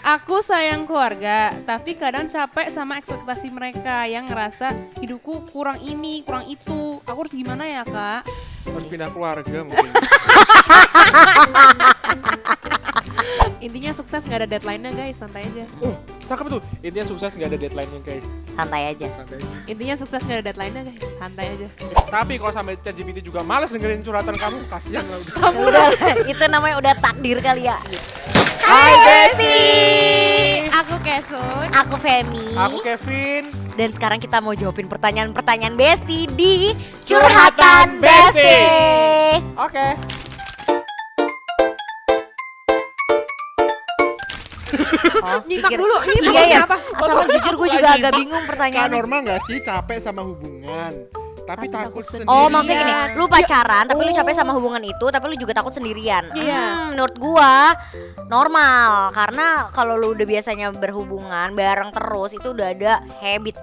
Aku sayang keluarga, tapi kadang capek sama ekspektasi mereka yang ngerasa hidupku kurang ini, kurang itu. Aku harus gimana ya, Kak? Harus pindah keluarga mungkin. Intinya sukses gak ada deadline-nya guys, santai aja. Cakep tuh. Intinya sukses gak ada deadline-nya guys. Santai aja. Santai aja. Intinya sukses gak ada deadline-nya guys, santai aja. Tapi kalau sampai ChatGPT juga males dengerin curhatan kamu, kasihan lah udah. Udah, itu namanya udah takdir kali ya. Hai Besti. Aku Kesun. Aku Femi. Aku Kevin. Dan sekarang kita mau jawabin pertanyaan-pertanyaan Besti di Curhatan Besti. Oke. Nyimak pikir- dulu, ini Iya ya. apa? Sama jujur gue juga agak bingung Kak, pertanyaannya. normal gak sih capek sama hubungan? Tapi takut sendiri. Oh maksudnya gini, lu pacaran tapi lu capek sama hubungan itu tapi lu juga takut sendirian. Iya. Menurut gua normal karena kalau lu udah biasanya berhubungan bareng terus itu udah ada habit.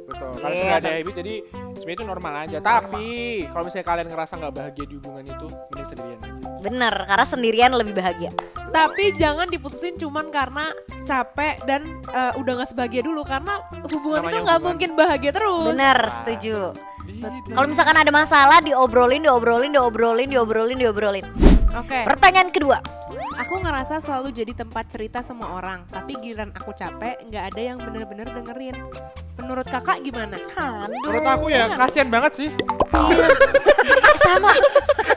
Betul. Kalau Iya, sudah ada habit jadi sebenarnya itu normal aja. Tapi kalau misalnya kalian ngerasa nggak bahagia di hubungan itu, mending sendirian aja. Bener, karena sendirian lebih bahagia. Tapi jangan diputusin cuman karena capek dan udah gak sebahagia dulu. Karena hubungan Namanya itu gak hubungan. mungkin bahagia terus. Bener, setuju. Kalau misalkan ada masalah diobrolin. Oke, Pertanyaan kedua. aku ngerasa selalu jadi tempat cerita semua orang. Tapi giliran aku capek gak ada yang bener-bener dengerin. Menurut kakak gimana? Menurut aku ya kasihan banget sih. Sama.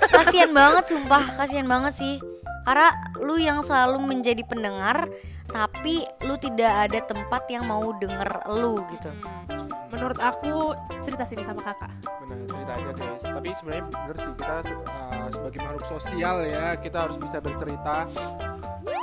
Kasian banget sumpah, kasian banget sih. Karena lu yang selalu menjadi pendengar tapi lu tidak ada tempat yang mau denger lu gitu. Menurut aku cerita sini sama kakak. Benar, cerita aja guys. Tapi sebenarnya bener sih kita sebagai makhluk sosial ya kita harus bisa bercerita.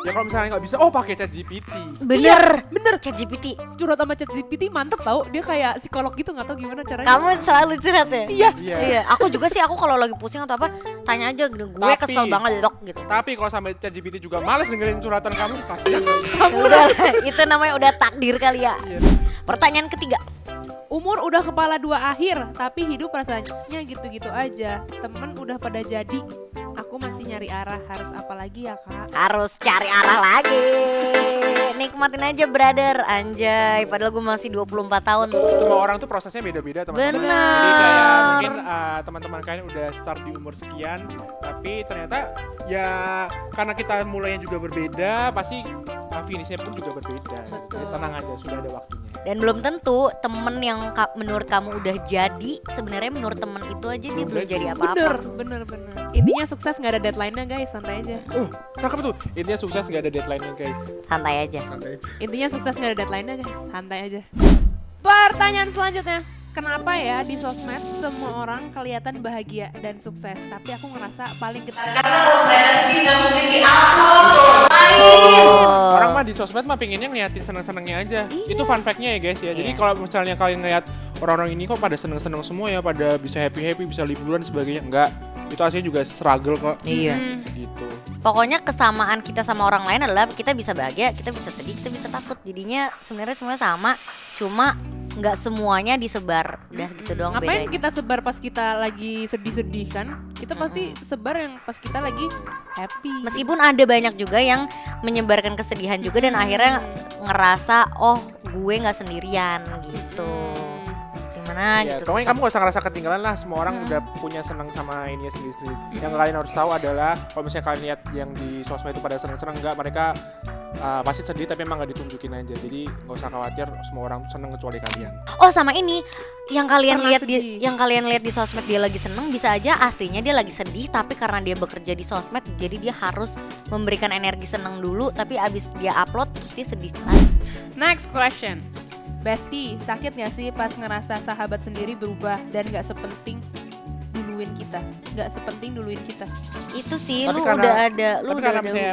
Ya kalau misalnya nggak bisa, pakai ChatGPT. Bener, bener. ChatGPT. Curhat sama ChatGPT mantep tau. Dia kayak psikolog gitu, gak tau gimana caranya. Kamu selalu curhat ya? Iya. Iya, aku juga sih, aku kalau lagi pusing atau apa tanya aja, gue Tapi- kesel banget dok gitu. Tapi kalau sampai ChatGPT juga males dengerin curhatan kamu, kasihan. Udah, itu namanya udah takdir kali ya. Iya. Pertanyaan ketiga. Umur udah kepala dua akhir, tapi hidup rasanya gitu-gitu aja. Temen udah pada jadi, aku masih nyari arah. Harus apa lagi ya kak? Harus cari arah lagi. Nikmatin aja brother, anjay. Padahal gue masih 24 tahun. Semua orang tuh prosesnya beda-beda teman-teman. Benar. Jadi kayak mungkin teman-teman kalian udah start di umur sekian, tapi ternyata ya karena kita mulainya juga berbeda, pasti finishnya pun juga berbeda. Betul. Jadi tenang aja, sudah ada waktunya. Dan belum tentu temen yang menurut kamu udah jadi, sebenarnya menurut temen itu aja dia belum jadi apa-apa. Bener. Intinya sukses gak ada deadline-nya guys, santai aja. Cakep tuh. Intinya sukses gak ada deadline-nya guys. Santai aja. Santai aja. Intinya sukses gak ada deadline-nya guys, santai aja. Pertanyaan selanjutnya. Kenapa ya di sosmed semua orang kelihatan bahagia dan sukses, tapi aku ngerasa paling ketika Orang mah di sosmed mah pengennya ngeliatin seneng-senengnya aja. Itu fun fact-nya ya guys ya. Jadi Iya. kalau misalnya kalian ngeliat orang-orang ini kok pada seneng-seneng semua ya, pada bisa happy-happy, bisa liburan dan sebagainya. Enggak, itu aslinya juga struggle kok. Iya. Gitu. Pokoknya kesamaan kita sama orang lain adalah kita bisa bahagia, kita bisa sedih, kita bisa takut. Jadinya sebenarnya semuanya sama, cuma nggak semuanya disebar. Udah gitu doang Ngapain bedanya. kita sebar pas kita lagi sedih-sedih kan? Kita pasti sebar yang pas kita lagi happy. Meskipun ada banyak juga yang menyebarkan kesedihan juga dan akhirnya ngerasa oh gue nggak sendirian gitu. Gimana Ya, gitu. pokoknya kamu gak usah ngerasa ketinggalan lah. Semua orang udah punya seneng sama ini sendiri-sendiri. Yang kalian harus tahu adalah kalau misalnya kalian lihat yang di sosmed itu pada seneng-seneng, enggak, mereka pasti sedih tapi emang gak ditunjukin aja. Jadi gak usah khawatir, semua orang seneng kecuali kalian. Oh sama ini yang kalian Pernah lihat sedih. yang kalian lihat di sosmed dia lagi seneng, bisa aja aslinya dia lagi sedih tapi karena dia bekerja di sosmed jadi dia harus memberikan energi seneng dulu tapi abis dia upload terus dia sedih lagi. Next question. Besti, sakit gak sih pas ngerasa sahabat sendiri berubah dan gak sepenting duluin kita? Gak sepenting duluin kita. Itu sih Tapi lu karena- udah ada lu Tapi udah karena ada misalnya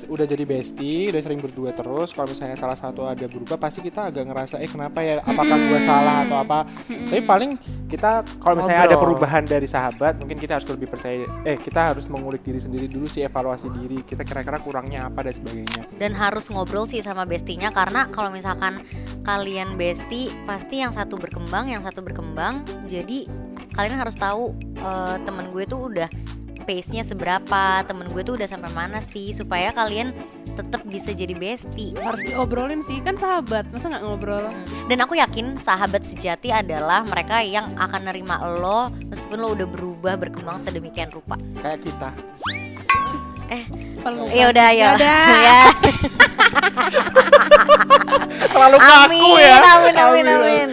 udah jadi bestie, udah sering berdua terus, kalau misalnya salah satu ada berubah pasti kita agak ngerasa kenapa ya, apakah gua salah atau apa. Tapi paling kita kalau misalnya ada Ngobrol. perubahan dari sahabat, mungkin kita harus lebih percaya, kita harus mengulik diri sendiri dulu sih, evaluasi diri kita kira-kira kurangnya apa dan sebagainya. dan harus ngobrol sih sama bestinya karena kalau misalkan kalian bestie pasti yang satu berkembang jadi kalian harus tahu temen gue tuh udah pace-nya seberapa, temen gue tuh udah sampai mana sih supaya kalian tetap bisa jadi bestie. Harus diobrolin sih, kan sahabat, masa nggak ngobrol? Dan aku yakin sahabat sejati adalah mereka yang akan nerima lo meskipun lo udah berubah berkembang sedemikian rupa. Kayak kita. Pelukan. Ya udah ayo. Dadah. Ya. Terlalu kaku ya. Amin.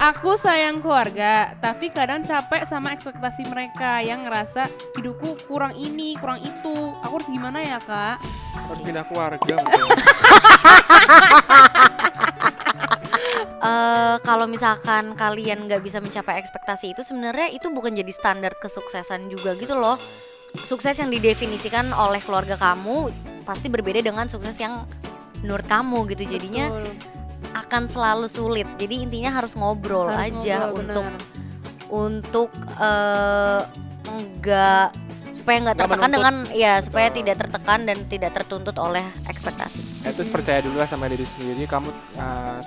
Aku sayang keluarga, tapi kadang capek sama ekspektasi mereka yang ngerasa hidupku kurang ini, kurang itu. Aku harus gimana ya, Kak? Harus pindah keluarga. Kalau misalkan kalian nggak bisa mencapai ekspektasi itu, sebenarnya itu bukan jadi standar kesuksesan juga gitu loh. Sukses yang didefinisikan oleh keluarga kamu pasti berbeda dengan sukses yang menurut kamu gitu. Jadinya Betul. akan selalu sulit. Jadi intinya harus ngobrol Harus aja ngobrol, untuk enggak supaya nggak Nggak tertekan menuntut. dengan supaya tidak tertekan dan tidak tertuntut oleh ekspektasi. Terus percaya dulu lah sama diri sendiri. Kamu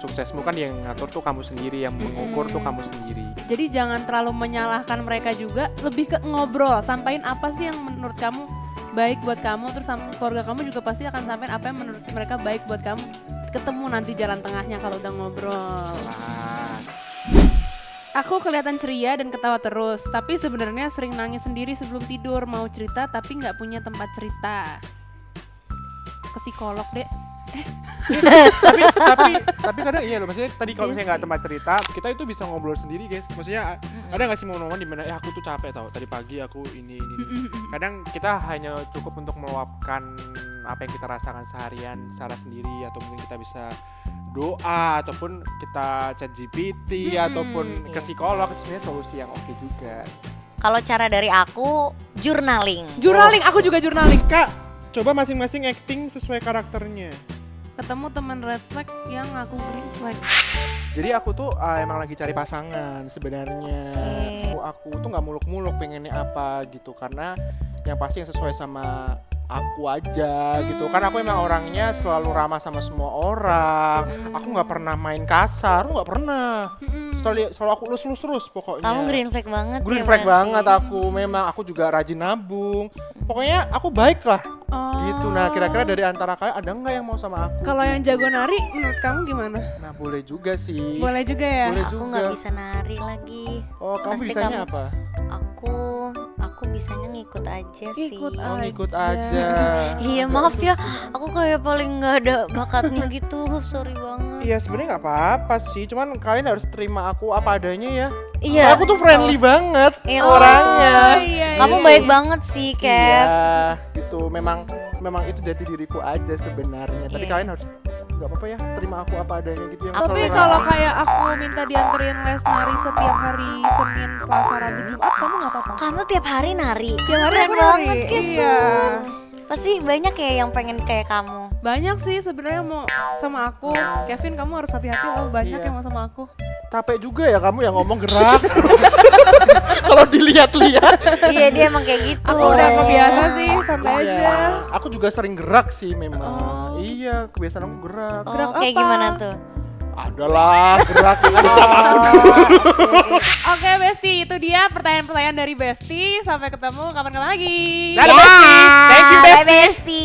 suksesmu kan yang ngatur tuh kamu sendiri, yang mengukur tuh kamu sendiri. Jadi jangan terlalu menyalahkan mereka juga, lebih ke ngobrol, sampaikan apa sih yang menurut kamu baik buat kamu, terus keluarga kamu juga pasti akan sampaikan apa yang menurut mereka baik buat kamu. Ketemu nanti jalan tengahnya kalau udah ngobrol. Kelas. Aku kelihatan ceria dan ketawa terus, tapi sebenarnya sering nangis sendiri sebelum tidur, mau cerita tapi nggak punya tempat cerita. Ke psikolog deh. tapi kadang iya loh, maksudnya tadi kalau Iya misalnya nggak sih. tempat cerita, kita itu bisa ngobrol sendiri guys. Maksudnya ada nggak sih momen-momen dimana aku tuh capek tau, tadi pagi aku ini. Kadang kita hanya cukup untuk meluapkan apa yang kita rasakan seharian secara sendiri, atau mungkin kita bisa doa, ataupun kita chat GPT, ataupun ke iya. psikolog. Itu sebenarnya solusi yang oke juga. Kalau cara dari aku journaling. Journaling, aku juga journaling. Kak, coba masing-masing acting sesuai karakternya. Ketemu teman red flag yang aku green flag. Jadi aku tuh emang lagi cari pasangan sebenarnya. Aku tuh nggak muluk-muluk pengennya apa gitu, karena yang pasti yang sesuai sama aku aja gitu. Karena aku emang orangnya selalu ramah sama semua orang. Aku nggak pernah main kasar, nggak pernah. Selalu aku lus-lus terus pokoknya. Kamu green flag banget. Green ya, flag berarti. banget aku. Memang aku juga rajin nabung. Pokoknya aku baik lah. Gitu. Nah, kira-kira dari antara kalian ada nggak yang mau sama aku? Kalau yang jago nari, menurut kamu gimana? Nah, boleh juga sih. Boleh juga ya? Boleh Aku juga. nggak bisa nari lagi. Oh, kamu Pasti bisanya kamu- apa? Aku bisanya ngikut aja sih. Ikut Oh, ngikut aja. Iya maaf ya, aku kayak paling nggak ada bakatnya gitu. Sorry banget. Iya, sebenarnya nggak apa-apa sih. Cuman kalian harus terima aku apa adanya ya. Iya. Aku tuh friendly banget Iya. orangnya. Oh, iya, Kamu iya. baik banget sih, Kev. Iya, itu memang itu jati diriku aja sebenarnya. Tapi Iya. kalian harus nggak apa-apa ya, terima aku apa adanya gitu. Yang Tapi kalau kalau kayak aku minta dianterin les nari setiap hari Senin, Selasa, Rabu, Jumat, kamu nggak apa-apa? Kamu tiap hari nari. Tiap hari Keren aku nari. banget, Iya. Kesun. Pasti banyak ya yang pengen kayak kamu. Banyak sih sebenarnya mau sama aku. Kevin, kamu harus hati-hati loh, banyak Iya. yang mau sama aku. capek juga ya kamu yang ngomong gerak. Kalau dilihat-lihat. Iya, dia emang kayak gitu. Aku udah kebiasa sih, santai Iya. aja. Aku juga sering gerak sih memang. Iya, kebiasaan aku gerak. Oh, Gerak kayak apa? gimana tuh? Adalah gerak yang sama aku dulu. Oke Besti, itu dia pertanyaan-pertanyaan dari Besti. Sampai ketemu kapan-kapan lagi. Dadah, Besti. Thank you, Besti. Bye, Besti.